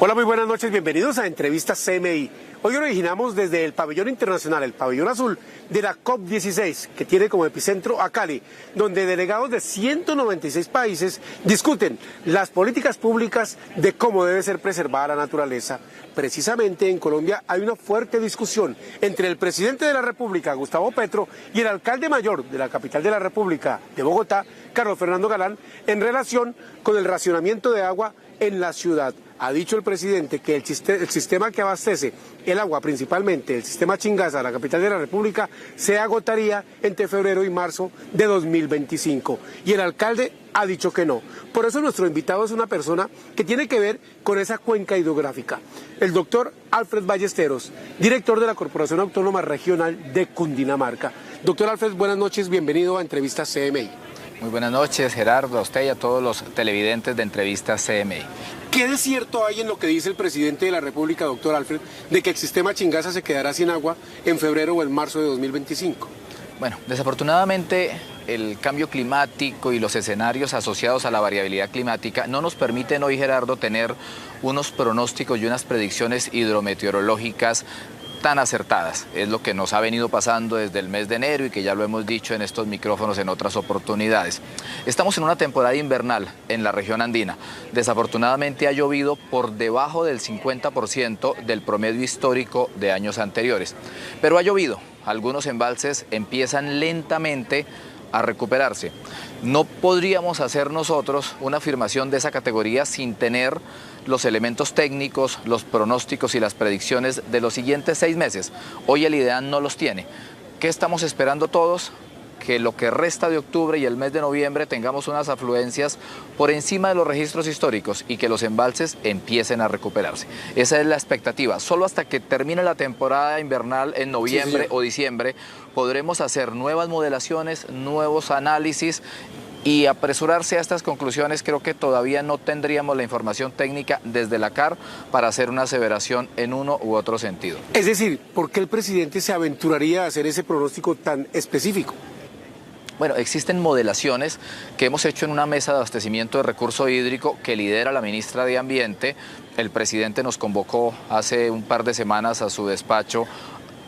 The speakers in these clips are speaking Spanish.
Hola, muy buenas noches, bienvenidos a Entrevistas CMI. Hoy originamos desde el pabellón internacional, el pabellón azul de la COP16, que tiene como epicentro a Cali, donde delegados de 196 países discuten las políticas públicas de cómo debe ser preservada la naturaleza. Precisamente en Colombia hay una fuerte discusión entre el presidente de la República, Gustavo Petro, y el alcalde mayor de la capital de la República, de Bogotá, Carlos Fernando Galán, en relación con el racionamiento de agua en la ciudad. Ha dicho el presidente que el sistema que abastece el agua, principalmente el sistema Chingaza, la capital de la República, se agotaría entre febrero y marzo de 2025. Y el alcalde ha dicho que no. Por eso nuestro invitado es una persona que tiene que ver con esa cuenca hidrográfica. El doctor Alfred Ballesteros, director de la Corporación Autónoma Regional de Cundinamarca. Doctor Alfred, buenas noches, bienvenido a Entrevistas CMI. Muy buenas noches, Gerardo, a usted y a todos los televidentes de Entrevistas CMI. ¿Qué de cierto hay en lo que dice el presidente de la República, doctor Alfred, de que el sistema Chingaza se quedará sin agua en febrero o en marzo de 2025? Bueno, desafortunadamente el cambio climático y los escenarios asociados a la variabilidad climática no nos permiten hoy, Gerardo, tener unos pronósticos y unas predicciones hidrometeorológicas tan acertadas. Es lo que nos ha venido pasando desde el mes de enero y que ya lo hemos dicho en estos micrófonos en otras oportunidades. Estamos en una temporada invernal en la región andina. Desafortunadamente ha llovido por debajo del 50% del promedio histórico de años anteriores. Pero ha llovido. Algunos embalses empiezan lentamente a recuperarse. No podríamos hacer nosotros una afirmación de esa categoría sin tener los elementos técnicos, los pronósticos y las predicciones de los siguientes 6 meses. Hoy el IDEAN no los tiene. ¿Qué estamos esperando todos? Que lo que resta de octubre y el mes de noviembre tengamos unas afluencias por encima de los registros históricos y que los embalses empiecen a recuperarse. Esa es la expectativa. Solo hasta que termine la temporada invernal en noviembre o diciembre podremos hacer nuevas modelaciones, nuevos análisis y apresurarse a estas conclusiones. Creo que todavía no tendríamos la información técnica desde la CAR para hacer una aseveración en uno u otro sentido. Es decir, ¿por qué el presidente se aventuraría a hacer ese pronóstico tan específico? Bueno, existen modelaciones que hemos hecho en una mesa de abastecimiento de recurso hídrico que lidera la ministra de Ambiente. El presidente nos convocó hace un par de semanas a su despacho,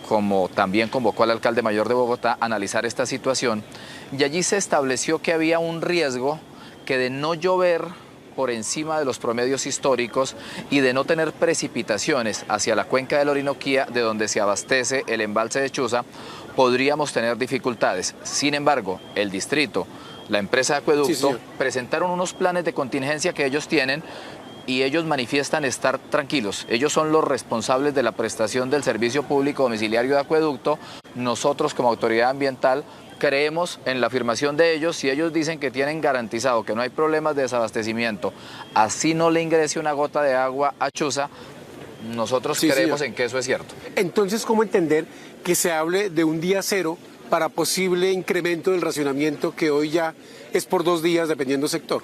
como también convocó al alcalde mayor de Bogotá a analizar esta situación. Y allí se estableció que había un riesgo que de no llover por encima de los promedios históricos y de no tener precipitaciones hacia la cuenca del Orinoquía, de donde se abastece el embalse de Chuza, podríamos tener dificultades. Sin embargo, el distrito, la empresa de acueducto, presentaron unos planes de contingencia que ellos tienen y ellos manifiestan estar tranquilos. Ellos son los responsables de la prestación del servicio público domiciliario de acueducto. Nosotros, como autoridad ambiental, creemos en la afirmación de ellos. Si ellos dicen que tienen garantizado que no hay problemas de desabastecimiento, así no le ingrese una gota de agua a Chuza, nosotros creemos en que eso es cierto. Entonces, ¿cómo entender que se hable de un día cero para posible incremento del racionamiento que hoy ya es por 2 días dependiendo del sector?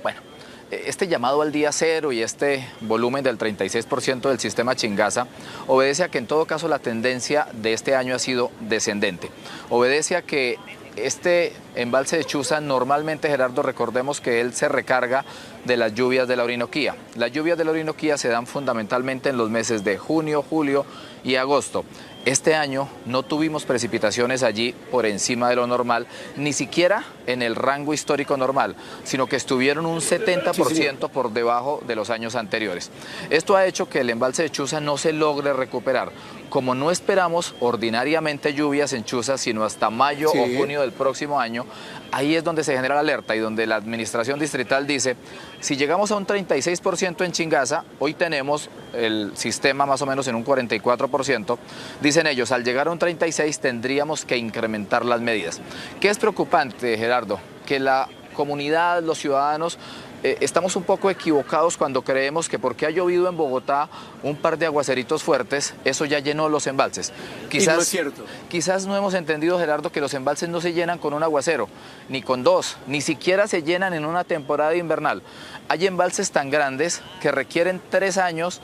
Bueno, este llamado al día cero y este volumen del 36% del sistema Chingaza obedece a que en todo caso la tendencia de este año ha sido descendente. Obedece a que este embalse de Chuza normalmente, Gerardo, recordemos que él se recarga de las lluvias de la Orinoquía. Las lluvias de la Orinoquía se dan fundamentalmente en los meses de junio, julio y agosto. Este año no tuvimos precipitaciones allí por encima de lo normal, ni siquiera en el rango histórico normal, sino que estuvieron un 70% por debajo de los años anteriores. Esto ha hecho que el embalse de Chuza no se logre recuperar. Como no esperamos ordinariamente lluvias en Chuza, sino hasta mayo o junio del próximo año, ahí es donde se genera la alerta y donde la administración distrital dice, si llegamos a un 36% en Chingaza, hoy tenemos el sistema más o menos en un 44%, dicen ellos, al llegar a un 36% tendríamos que incrementar las medidas. ¿Qué es preocupante, Gerardo? Que la comunidad, los ciudadanos, estamos un poco equivocados cuando creemos que porque ha llovido en Bogotá un par de aguaceritos fuertes, eso ya llenó los embalses. Quizás, y no es cierto. Quizás no hemos entendido, Gerardo, que los embalses no se llenan con un aguacero, ni con 2, ni siquiera se llenan en una temporada invernal. Hay embalses tan grandes que requieren 3 años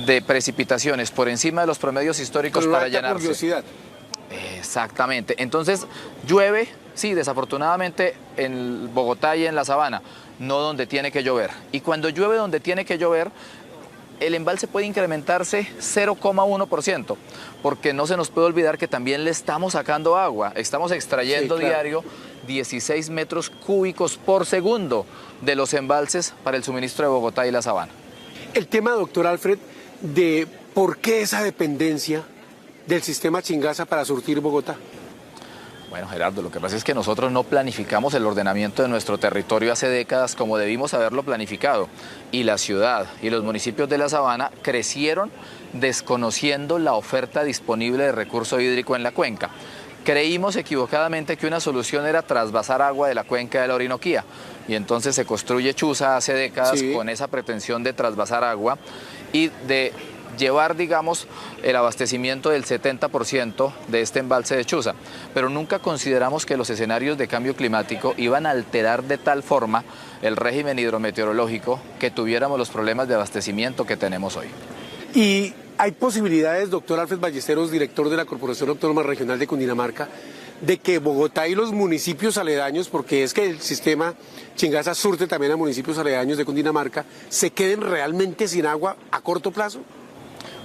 de precipitaciones por encima de los promedios históricos para llenarse. Curiosidad. Exactamente. Entonces, llueve, sí, desafortunadamente en Bogotá y en la Sabana, no donde tiene que llover. Y cuando llueve donde tiene que llover, el embalse puede incrementarse 0,1%, porque no se nos puede olvidar que también le estamos sacando agua, estamos extrayendo diario 16 metros cúbicos por segundo de los embalses para el suministro de Bogotá y la Sabana. El tema, doctor Alfred, de por qué esa dependencia del sistema Chingaza para surtir Bogotá. Bueno, Gerardo, lo que pasa es que nosotros no planificamos el ordenamiento de nuestro territorio hace décadas como debimos haberlo planificado. Y la ciudad y los municipios de la Sabana crecieron desconociendo la oferta disponible de recurso hídrico en la cuenca. Creímos equivocadamente que una solución era trasvasar agua de la cuenca de la Orinoquía. Y entonces se construye Chuza hace décadas con esa pretensión de trasvasar agua y de llevar, digamos, el abastecimiento del 70% de este embalse de Chuza, pero nunca consideramos que los escenarios de cambio climático iban a alterar de tal forma el régimen hidrometeorológico que tuviéramos los problemas de abastecimiento que tenemos hoy. Y hay posibilidades, doctor Alfred Ballesteros, director de la Corporación Autónoma Regional de Cundinamarca, de que Bogotá y los municipios aledaños, porque es que el sistema Chingaza surte también a municipios aledaños de Cundinamarca, se queden realmente sin agua a corto plazo.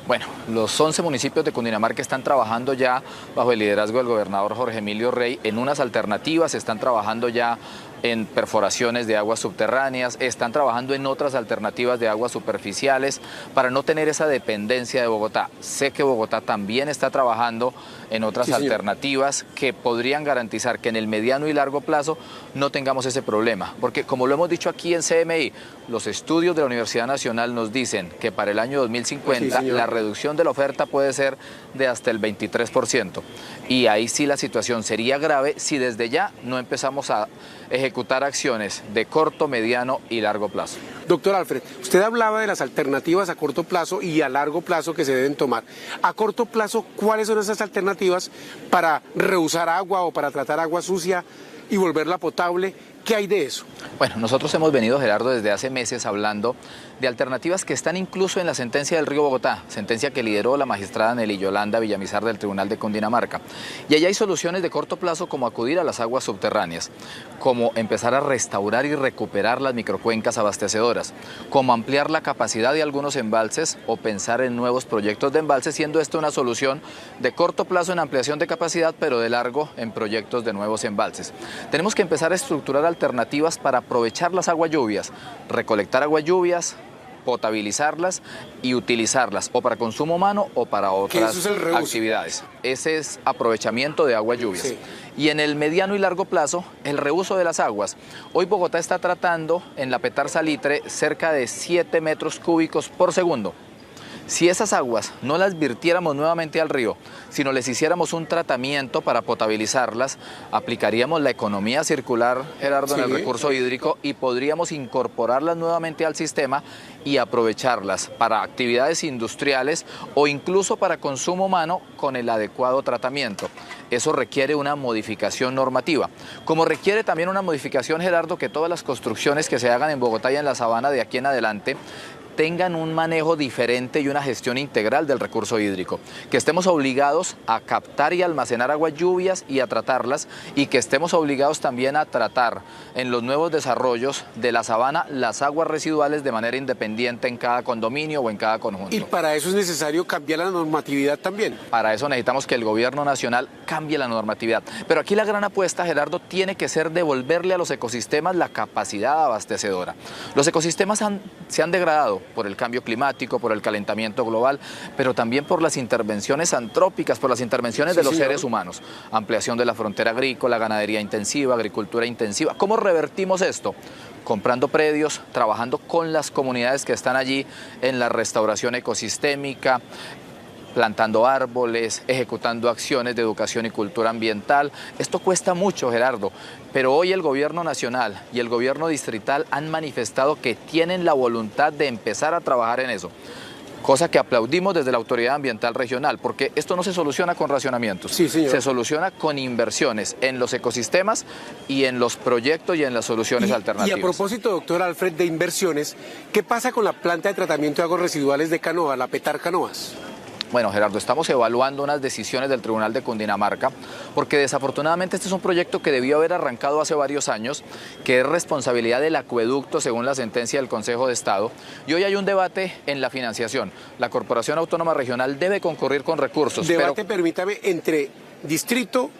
Bueno, los 11 municipios de Cundinamarca están trabajando ya bajo el liderazgo del gobernador Jorge Emilio Rey en unas alternativas, están trabajando ya en perforaciones de aguas subterráneas, están trabajando en otras alternativas de aguas superficiales para no tener esa dependencia de Bogotá. Sé que Bogotá también está trabajando en otras alternativas que podrían garantizar que en el mediano y largo plazo no tengamos ese problema. Porque como lo hemos dicho aquí en CMI, los estudios de la Universidad Nacional nos dicen que para el año 2050 la reducción de la oferta puede ser de hasta el 23%. Y ahí sí la situación sería grave si desde ya no empezamos a ejecutar acciones de corto, mediano y largo plazo. Doctor Alfred, usted hablaba de las alternativas a corto plazo y a largo plazo que se deben tomar. A corto plazo, ¿cuáles son esas alternativas para reusar agua o para tratar agua sucia y volverla potable? ¿Qué hay de eso? Bueno, nosotros hemos venido, Gerardo, desde hace meses hablando de alternativas que están incluso en la sentencia del Río Bogotá, sentencia que lideró la magistrada Nelly Yolanda Villamizar del Tribunal de Cundinamarca. Y allá hay soluciones de corto plazo como acudir a las aguas subterráneas, como empezar a restaurar y recuperar las microcuencas abastecedoras, como ampliar la capacidad de algunos embalses o pensar en nuevos proyectos de embalses, siendo esto una solución de corto plazo en ampliación de capacidad, pero de largo en proyectos de nuevos embalses. Tenemos que empezar a estructurar alternativas para aprovechar las aguas lluvias, recolectar aguas lluvias, potabilizarlas y utilizarlas o para consumo humano o para otras actividades. Ese es aprovechamiento de aguas lluvias. Sí. Y en el mediano y largo plazo, el reuso de las aguas. Hoy Bogotá está tratando en la Petar Salitre cerca de 7 metros cúbicos por segundo. Si esas aguas no las virtiéramos nuevamente al río, sino les hiciéramos un tratamiento para potabilizarlas, aplicaríamos la economía circular, Gerardo, en el recurso hídrico y podríamos incorporarlas nuevamente al sistema y aprovecharlas para actividades industriales o incluso para consumo humano con el adecuado tratamiento. Eso requiere una modificación normativa, como requiere también una modificación, Gerardo, que todas las construcciones que se hagan en Bogotá y en la Sabana de aquí en adelante tengan un manejo diferente y una gestión integral del recurso hídrico, que estemos obligados a captar y almacenar aguas lluvias y a tratarlas y que estemos obligados también a tratar en los nuevos desarrollos de la Sabana las aguas residuales de manera independiente en cada condominio o en cada conjunto. Y para eso es necesario cambiar la normatividad también. Para eso necesitamos que el gobierno nacional cambie la normatividad. Pero aquí la gran apuesta, Gerardo, tiene que ser devolverle a los ecosistemas la capacidad abastecedora. Los ecosistemas se han degradado por el cambio climático, por el calentamiento global, pero también por las intervenciones antrópicas, por las intervenciones de los seres humanos. Ampliación de la frontera agrícola, ganadería intensiva, agricultura intensiva. ¿Cómo revertimos esto? Comprando predios, trabajando con las comunidades que están allí en la restauración ecosistémica, plantando árboles, ejecutando acciones de educación y cultura ambiental. Esto cuesta mucho, Gerardo, pero hoy el gobierno nacional y el gobierno distrital han manifestado que tienen la voluntad de empezar a trabajar en eso. Cosa que aplaudimos desde la Autoridad Ambiental Regional, porque esto no se soluciona con racionamientos, se soluciona con inversiones en los ecosistemas y en los proyectos y en las soluciones alternativas. Y a propósito, doctor Alfred, de inversiones, ¿qué pasa con la planta de tratamiento de aguas residuales de Canoa, la Petar Canoas? Bueno, Gerardo, estamos evaluando unas decisiones del Tribunal de Cundinamarca porque desafortunadamente este es un proyecto que debió haber arrancado hace varios años, que es responsabilidad del acueducto según la sentencia del Consejo de Estado, y hoy hay un debate en la financiación. La Corporación Autónoma Regional debe concurrir con recursos. Debate, permítame, entre distrito,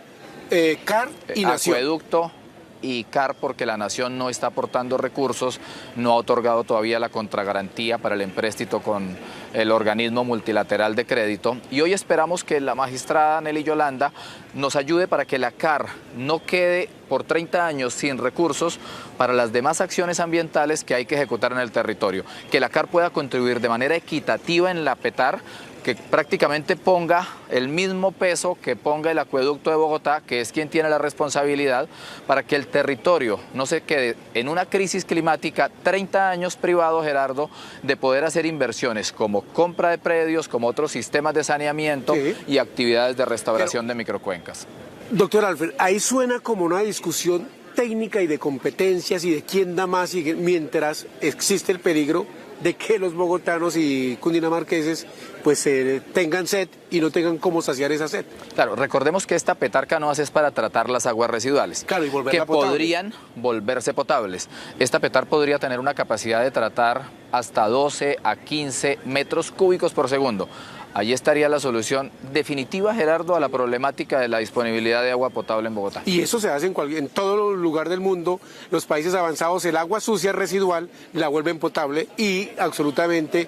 CAR y Nación. Acueducto y CAR, porque la Nación no está aportando recursos, no ha otorgado todavía la contragarantía para el empréstito con el organismo multilateral de crédito, y hoy esperamos que la magistrada Nelly Yolanda nos ayude para que la CAR no quede por 30 años sin recursos para las demás acciones ambientales que hay que ejecutar en el territorio, que la CAR pueda contribuir de manera equitativa en la PETAR, que prácticamente ponga el mismo peso que ponga el acueducto de Bogotá, que es quien tiene la responsabilidad, para que el territorio no se quede en una crisis climática, 30 años privado, Gerardo, de poder hacer inversiones como compra de predios, como otros sistemas de saneamiento y actividades de restauración de microcuencas. Doctor Alfred, ahí suena como una discusión técnica y de competencias y de quién da más, y mientras existe el peligro de que los bogotanos y cundinamarqueses pues tengan sed y no tengan cómo saciar esa sed. Claro, recordemos que esta petarca no es para tratar las aguas residuales, claro, y que podrían volverse potables. Esta petar podría tener una capacidad de tratar hasta 12 a 15 metros cúbicos por segundo. Allí estaría la solución definitiva, Gerardo, a la problemática de la disponibilidad de agua potable en Bogotá. Y eso se hace en todo lugar del mundo. Los países avanzados, el agua sucia residual la vuelven potable y absolutamente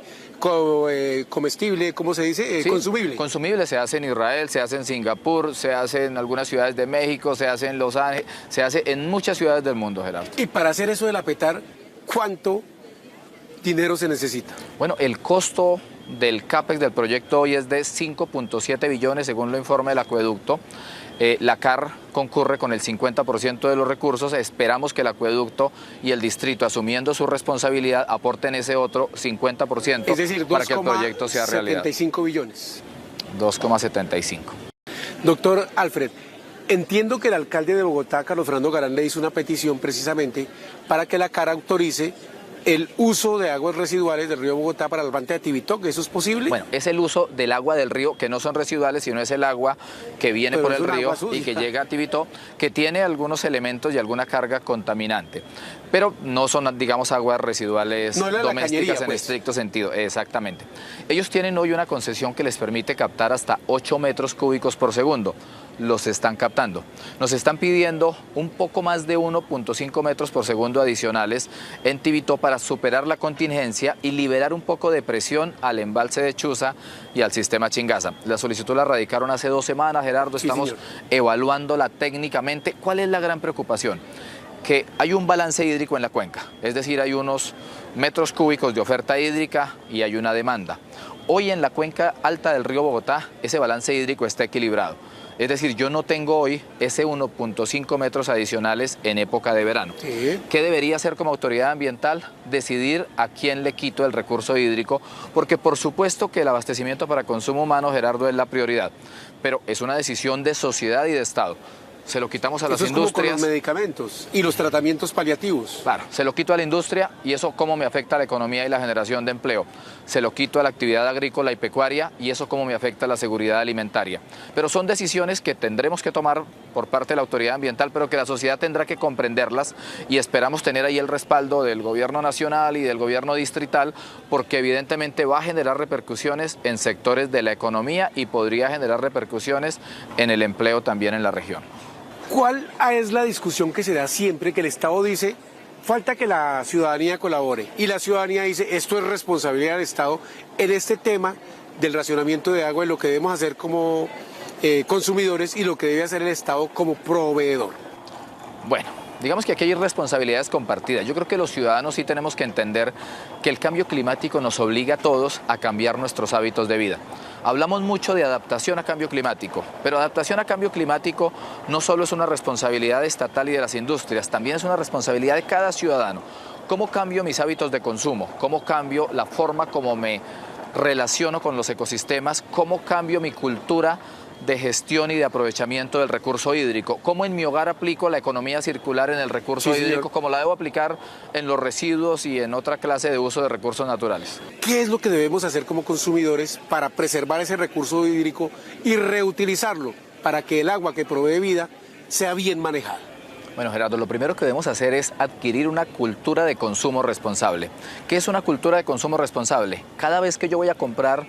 comestible, ¿cómo se dice? Sí, consumible. Consumible se hace en Israel, se hace en Singapur, se hace en algunas ciudades de México, se hace en Los Ángeles, se hace en muchas ciudades del mundo, Gerardo. Y para hacer eso de la petar, ¿cuánto dinero se necesita? Bueno, el costo del CAPEX del proyecto hoy es de 5.7 billones, según lo informa el acueducto. La CAR concurre con el 50% de los recursos. Esperamos que el acueducto y el distrito, asumiendo su responsabilidad, aporten ese otro 50%, es decir, para que el proyecto sea realidad. 2,75 billones. 2,75. Doctor Alfred, entiendo que el alcalde de Bogotá, Carlos Fernando Galán, le hizo una petición precisamente para que la CAR autorice el uso de aguas residuales del río Bogotá para el levante de Tibitoque. ¿Eso es posible? Bueno, es el uso del agua del río, que no son residuales, sino es el agua que viene por el río y que llega a Tibitoque, que tiene algunos elementos y alguna carga contaminante. Pero no son, digamos, aguas residuales domésticas en estricto sentido. Exactamente. Ellos tienen hoy una concesión que les permite captar hasta 8 metros cúbicos por segundo. Los están captando. Nos están pidiendo un poco más de 1.5 metros por segundo adicionales en Tibitó para superar la contingencia y liberar un poco de presión al embalse de Chuza y al sistema Chingaza. La solicitud la radicaron hace 2 semanas, Gerardo, estamos evaluándola técnicamente. ¿Cuál es la gran preocupación? Que hay un balance hídrico en la cuenca, es decir, hay unos metros cúbicos de oferta hídrica y hay una demanda. Hoy en la cuenca alta del río Bogotá ese balance hídrico está equilibrado. Es decir, yo no tengo hoy ese 1.5 metros adicionales en época de verano. Sí. ¿Qué debería hacer como autoridad ambiental? Decidir a quién le quito el recurso hídrico, porque por supuesto que el abastecimiento para consumo humano, Gerardo, es la prioridad, pero es una decisión de sociedad y de Estado. Se lo quitamos a las industrias. Como con los medicamentos y los tratamientos paliativos. Claro, se lo quito a la industria y eso cómo me afecta a la economía y la generación de empleo. Se lo quito a la actividad agrícola y pecuaria y eso cómo me afecta a la seguridad alimentaria. Pero son decisiones que tendremos que tomar por parte de la autoridad ambiental, pero que la sociedad tendrá que comprenderlas, y esperamos tener ahí el respaldo del gobierno nacional y del gobierno distrital, porque evidentemente va a generar repercusiones en sectores de la economía y podría generar repercusiones en el empleo también en la región. ¿Cuál es la discusión que se da siempre que el Estado dice falta que la ciudadanía colabore y la ciudadanía dice esto es responsabilidad del Estado en este tema del racionamiento de agua y lo que debemos hacer como consumidores y lo que debe hacer el Estado como proveedor? Bueno, digamos que aquí hay responsabilidades compartidas. Yo creo que los ciudadanos sí tenemos que entender que el cambio climático nos obliga a todos a cambiar nuestros hábitos de vida. Hablamos mucho de adaptación a cambio climático, pero adaptación a cambio climático no solo es una responsabilidad estatal y de las industrias, también es una responsabilidad de cada ciudadano. ¿Cómo cambio mis hábitos de consumo? ¿Cómo cambio la forma como me relaciono con los ecosistemas? ¿Cómo cambio mi cultura de gestión y de aprovechamiento del recurso hídrico. ¿Cómo en mi hogar aplico la economía circular en el recurso hídrico? ¿Cómo la debo aplicar en los residuos y en otra clase de uso de recursos naturales? ¿Qué es lo que debemos hacer como consumidores para preservar ese recurso hídrico y reutilizarlo para que el agua que provee vida sea bien manejada? Bueno, Gerardo, lo primero que debemos hacer es adquirir una cultura de consumo responsable. ¿Qué es una cultura de consumo responsable? Cada vez que yo voy a comprar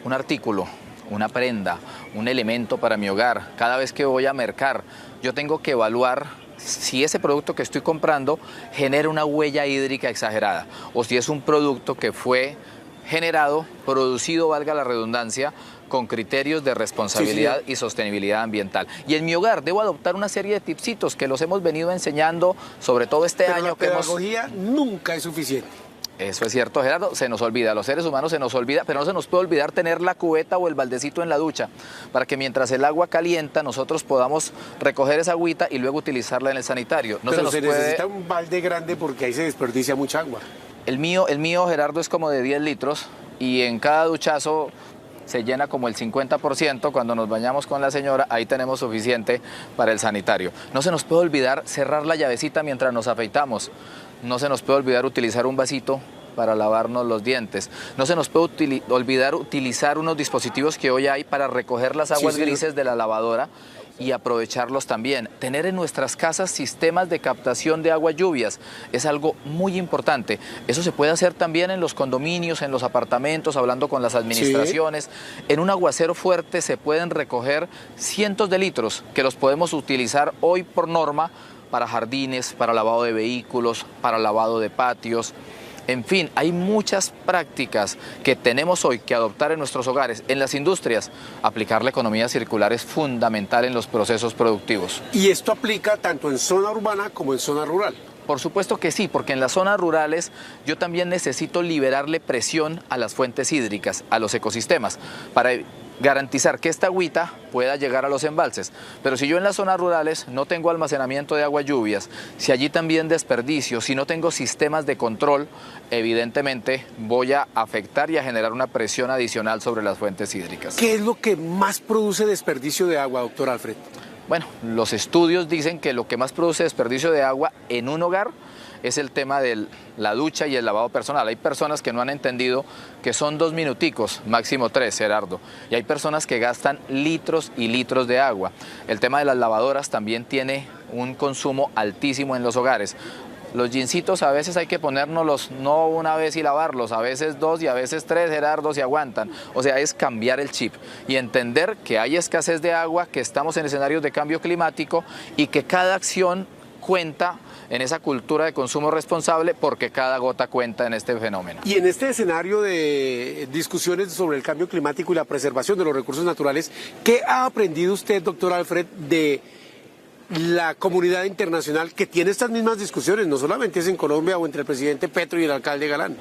un artículo, una prenda, un elemento para mi hogar, cada vez que voy a mercar, yo tengo que evaluar si ese producto que estoy comprando genera una huella hídrica exagerada o si es un producto que fue generado, producido, valga la redundancia, con criterios de responsabilidad y sostenibilidad ambiental. Y en mi hogar debo adoptar una serie de tipsitos que los hemos venido enseñando, sobre todo este año. La pedagogía nunca es suficiente. Eso es cierto, Gerardo, se nos olvida, a los seres humanos se nos olvida, pero no se nos puede olvidar tener la cubeta o el baldecito en la ducha, para que mientras el agua calienta nosotros podamos recoger esa agüita y luego utilizarla en el sanitario. Pero se necesita un balde grande porque ahí se desperdicia mucha agua. El mío, Gerardo, es como de 10 litros y en cada duchazo se llena como el 50%, cuando nos bañamos con la señora, ahí tenemos suficiente para el sanitario. No se nos puede olvidar cerrar la llavecita mientras nos afeitamos, no se nos puede olvidar utilizar un vasito para lavarnos los dientes, no se nos puede olvidar utilizar unos dispositivos que hoy hay para recoger las aguas grises de la lavadora y aprovecharlos también. Tener en nuestras casas sistemas de captación de aguas lluvias es algo muy importante. Eso se puede hacer también en los condominios, en los apartamentos, hablando con las administraciones. En un aguacero fuerte se pueden recoger cientos de litros que los podemos utilizar hoy por norma para jardines, para lavado de vehículos, para lavado de patios. En fin, hay muchas prácticas que tenemos hoy que adoptar en nuestros hogares. En las industrias, aplicar la economía circular es fundamental en los procesos productivos. ¿Y esto aplica tanto en zona urbana como en zona rural? Por supuesto que sí, porque en las zonas rurales yo también necesito liberarle presión a las fuentes hídricas, a los ecosistemas, para garantizar que esta agüita pueda llegar a los embalses. Pero si yo en las zonas rurales no tengo almacenamiento de agua lluvias, si allí también desperdicio, si no tengo sistemas de control, evidentemente voy a afectar y a generar una presión adicional sobre las fuentes hídricas. ¿Qué es lo que más produce desperdicio de agua, doctor Alfred? Bueno, los estudios dicen que lo que más produce desperdicio de agua en un hogar es el tema de la ducha y el lavado personal. Hay personas que no han entendido que son 2 minuticos, máximo 3, Gerardo. Y hay personas que gastan litros y litros de agua. El tema de las lavadoras también tiene un consumo altísimo en los hogares. Los jeansitos a veces hay que ponérnoslos no una vez y lavarlos, a veces 2 y a veces 3, Gerardo, si aguantan. O sea, es cambiar el chip y entender que hay escasez de agua, que estamos en escenarios de cambio climático y que cada acción cuenta en esa cultura de consumo responsable porque cada gota cuenta en este fenómeno. Y en este escenario de discusiones sobre el cambio climático y la preservación de los recursos naturales, ¿qué ha aprendido usted, doctor Alfred, de la comunidad internacional que tiene estas mismas discusiones? No solamente es en Colombia o entre el presidente Petro y el alcalde Galán.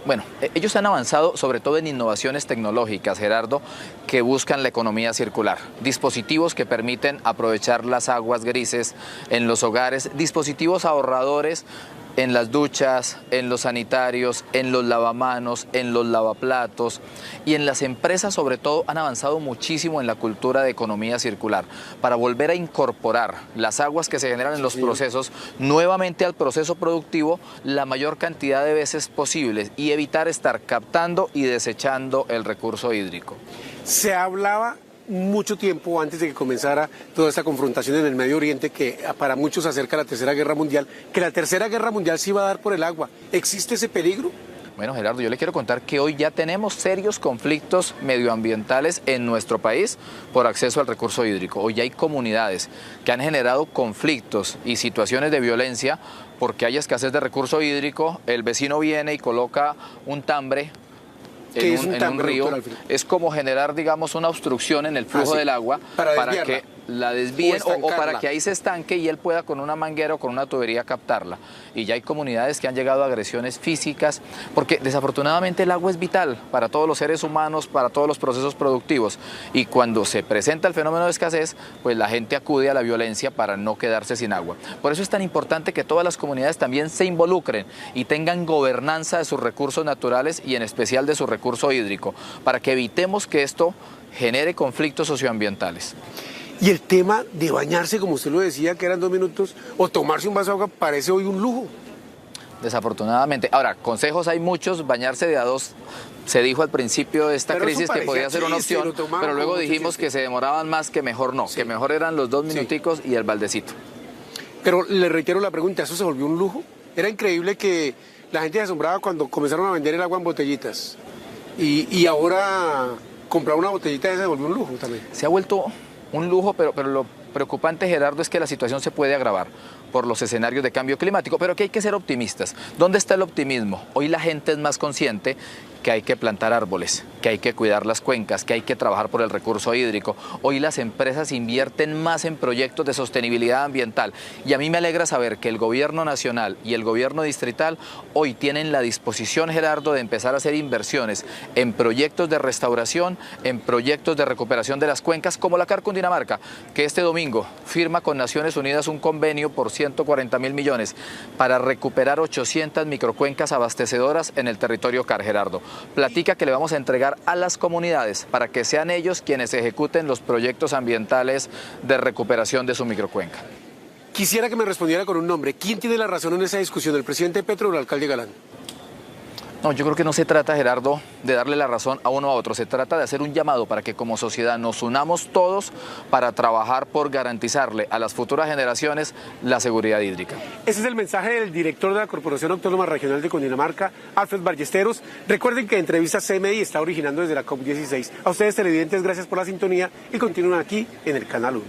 Bueno, ellos han avanzado sobre todo en innovaciones tecnológicas, Gerardo, que buscan la economía circular. Dispositivos que permiten aprovechar las aguas grises en los hogares, dispositivos ahorradores en las duchas, en los sanitarios, en los lavamanos, en los lavaplatos y en las empresas sobre todo han avanzado muchísimo en la cultura de economía circular para volver a incorporar las aguas que se generan en los procesos nuevamente al proceso productivo la mayor cantidad de veces posibles y evitar estar captando y desechando el recurso hídrico. Se hablaba mucho tiempo antes de que comenzara toda esta confrontación en el Medio Oriente que para muchos acerca a la Tercera Guerra Mundial, que la Tercera Guerra Mundial se iba a dar por el agua. ¿Existe ese peligro? Bueno, Gerardo, yo le quiero contar que hoy ya tenemos serios conflictos medioambientales en nuestro país por acceso al recurso hídrico. Hoy ya hay comunidades que han generado conflictos y situaciones de violencia porque hay escasez de recurso hídrico, el vecino viene y coloca un tambre en un río, es como generar, digamos, una obstrucción en el flujo del agua para que la desvíen o para que ahí se estanque y él pueda con una manguera o con una tubería captarla. Y ya hay comunidades que han llegado a agresiones físicas, porque desafortunadamente el agua es vital para todos los seres humanos, para todos los procesos productivos. Y cuando se presenta el fenómeno de escasez, pues la gente acude a la violencia para no quedarse sin agua. Por eso es tan importante que todas las comunidades también se involucren y tengan gobernanza de sus recursos naturales y en especial de su recurso hídrico, para que evitemos que esto genere conflictos socioambientales. Y el tema de bañarse, como usted lo decía, que eran 2 minutos, o tomarse un vaso de agua, parece hoy un lujo. Desafortunadamente. Ahora, consejos hay muchos, bañarse de a 2, se dijo al principio de esta crisis que podía ser una opción, pero luego dijimos que se demoraban más, que mejor no, que mejor eran los 2 minuticos y el baldecito. Pero le reitero la pregunta, ¿eso se volvió un lujo? Era increíble que la gente se asombraba cuando comenzaron a vender el agua en botellitas. Y ahora comprar una botellita de esa se volvió un lujo también. Se ha vuelto un lujo, pero lo preocupante, Gerardo, es que la situación se puede agravar por los escenarios de cambio climático, pero que hay que ser optimistas. ¿Dónde está el optimismo? Hoy la gente es más consciente que hay que plantar árboles, que hay que cuidar las cuencas, que hay que trabajar por el recurso hídrico. Hoy las empresas invierten más en proyectos de sostenibilidad ambiental. Y a mí me alegra saber que el gobierno nacional y el gobierno distrital hoy tienen la disposición, Gerardo, de empezar a hacer inversiones en proyectos de restauración, en proyectos de recuperación de las cuencas, como la CAR Cundinamarca, que este domingo firma con Naciones Unidas un convenio por 140.000 millones para recuperar 800 microcuencas abastecedoras en el territorio CAR, Gerardo. Platica que le vamos a entregar a las comunidades para que sean ellos quienes ejecuten los proyectos ambientales de recuperación de su microcuenca. Quisiera que me respondiera con un nombre. ¿Quién tiene la razón en esa discusión, el presidente Petro o el alcalde Galán? No, yo creo que no se trata, Gerardo, de darle la razón a uno o a otro. Se trata de hacer un llamado para que como sociedad nos unamos todos para trabajar por garantizarle a las futuras generaciones la seguridad hídrica. Ese es el mensaje del director de la Corporación Autónoma Regional de Cundinamarca, Alfred Ballesteros. Recuerden que Entrevista CMI está originando desde la COP16. A ustedes, televidentes, gracias por la sintonía y continúen aquí en el Canal 1.